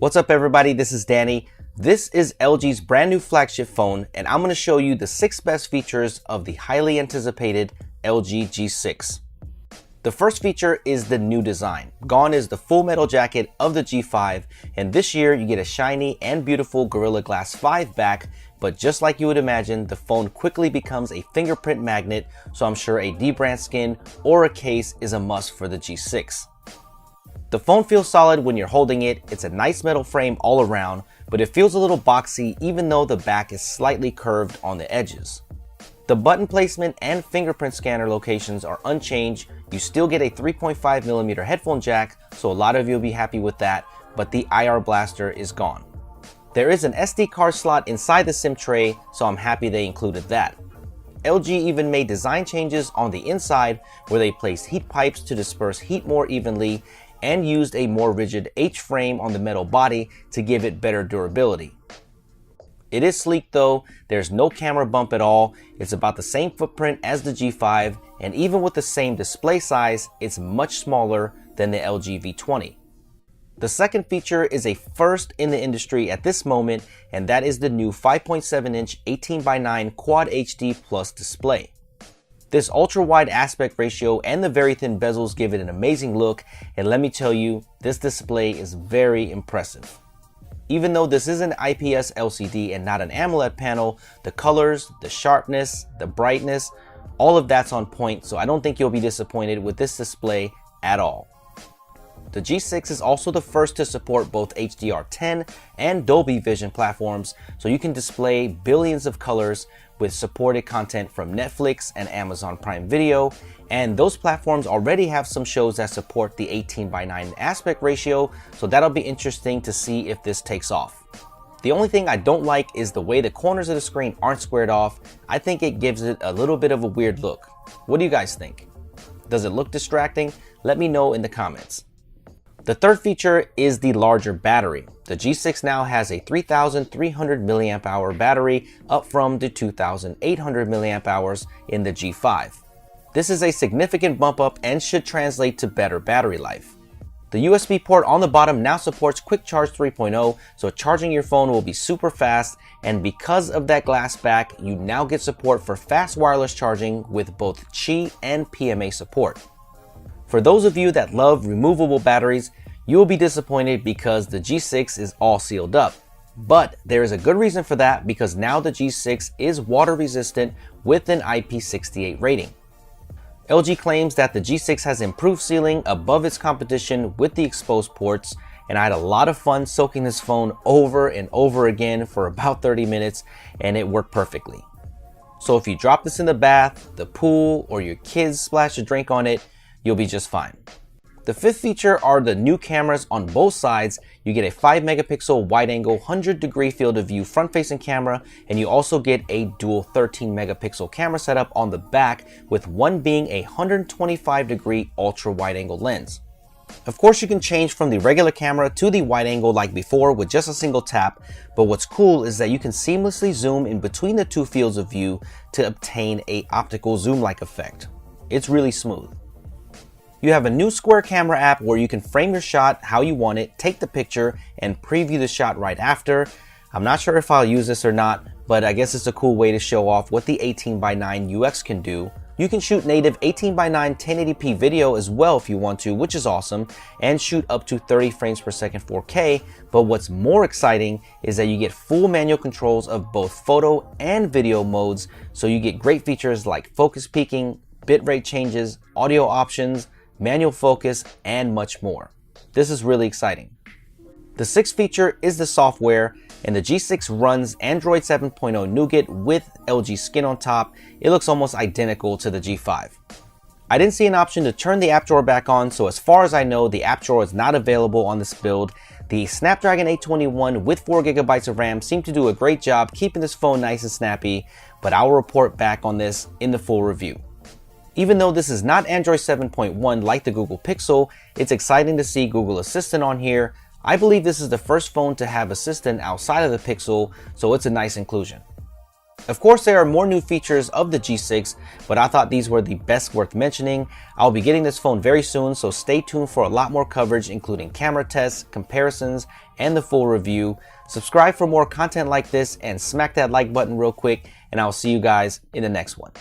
What's up everybody, this is Danny. This is LG's brand new flagship phone and I'm going to show you the 6 best features of the highly anticipated LG G6. The first feature is the new design. Gone is the full metal jacket of the G5, and this year you get a shiny and beautiful Gorilla Glass 5 back, but just like you would imagine, the phone quickly becomes a fingerprint magnet, so I'm sure a dbrand skin or a case is a must for the G6. The phone feels solid when you're holding it. It's a nice metal frame all around, but it feels a little boxy even though the back is slightly curved on the edges. The button placement and fingerprint scanner locations are unchanged. You still get a 3.5mm headphone jack, so a lot of you will be happy with that, but the IR blaster is gone. There is an SD card slot inside the SIM tray, so I'm happy they included that. LG even made design changes on the inside where they placed heat pipes to disperse heat more evenly and used a more rigid H-frame on the metal body to give it better durability. It is sleek though, there's no camera bump at all, it's about the same footprint as the G5, and even with the same display size, it's much smaller than the LG V20. The second feature is a first in the industry at this moment, and that is the new 5.7-inch 18:9 Quad HD Plus display. This ultra-wide aspect ratio and the very thin bezels give it an amazing look, and let me tell you, this display is very impressive. Even though this is an IPS LCD and not an AMOLED panel, the colors, the sharpness, the brightness, all of that's on point, so I don't think you'll be disappointed with this display at all. The G6 is also the first to support both HDR10 and Dolby Vision platforms, so you can display billions of colors with supported content from Netflix and Amazon Prime Video, and those platforms already have some shows that support the 18:9 aspect ratio, so that'll be interesting to see if this takes off. The only thing I don't like is the way the corners of the screen aren't squared off. I think it gives it a little bit of a weird look. What do you guys think? Does it look distracting? Let me know in the comments. The third feature is the larger battery. The G6 now has a 3,300 mAh battery, up from the 2,800 mAh in the G5. This is a significant bump up and should translate to better battery life. The USB port on the bottom now supports Quick Charge 3.0, so charging your phone will be super fast, and because of that glass back, you now get support for fast wireless charging with both Qi and PMA support. For those of you that love removable batteries, you will be disappointed because the G6 is all sealed up. But there is a good reason for that, because now the G6 is water resistant with an IP68 rating. LG claims that the G6 has improved sealing above its competition with the exposed ports, and I had a lot of fun soaking this phone over and over again for about 30 minutes and it worked perfectly. So if you drop this in the bath, the pool, or your kids splash a drink on it, you'll be just fine. The fifth feature are the new cameras on both sides. You get a 5-megapixel wide-angle 100-degree field of view front-facing camera, and you also get a dual 13-megapixel camera setup on the back, with one being a 125-degree ultra-wide-angle lens. Of course, you can change from the regular camera to the wide-angle like before with just a single tap, but what's cool is that you can seamlessly zoom in between the two fields of view to obtain an optical zoom-like effect. It's really smooth. You have a new Square camera app where you can frame your shot how you want it, take the picture, and preview the shot right after. I'm not sure if I'll use this or not, but I guess it's a cool way to show off what the 18:9 UX can do. You can shoot native 18:9 1080p video as well if you want to, which is awesome, and shoot up to 30 frames per second 4K, but what's more exciting is that you get full manual controls of both photo and video modes, so you get great features like focus peaking, bitrate changes, audio options, manual focus, and much more. This is really exciting. The sixth feature is the software, and the G6 runs Android 7.0 Nougat with LG skin on top. It looks almost identical to the G5. I didn't see an option to turn the app drawer back on, so as far as I know, the app drawer is not available on this build. The Snapdragon 821 with 4GB of RAM seemed to do a great job keeping this phone nice and snappy, but I'll report back on this in the full review. Even though this is not Android 7.1 like the Google Pixel, it's exciting to see Google Assistant on here. I believe this is the first phone to have Assistant outside of the Pixel, so it's a nice inclusion. Of course, there are more new features of the G6, but I thought these were the best worth mentioning. I'll be getting this phone very soon, so stay tuned for a lot more coverage, including camera tests, comparisons, and the full review. Subscribe for more content like this and smack that like button real quick, and I'll see you guys in the next one.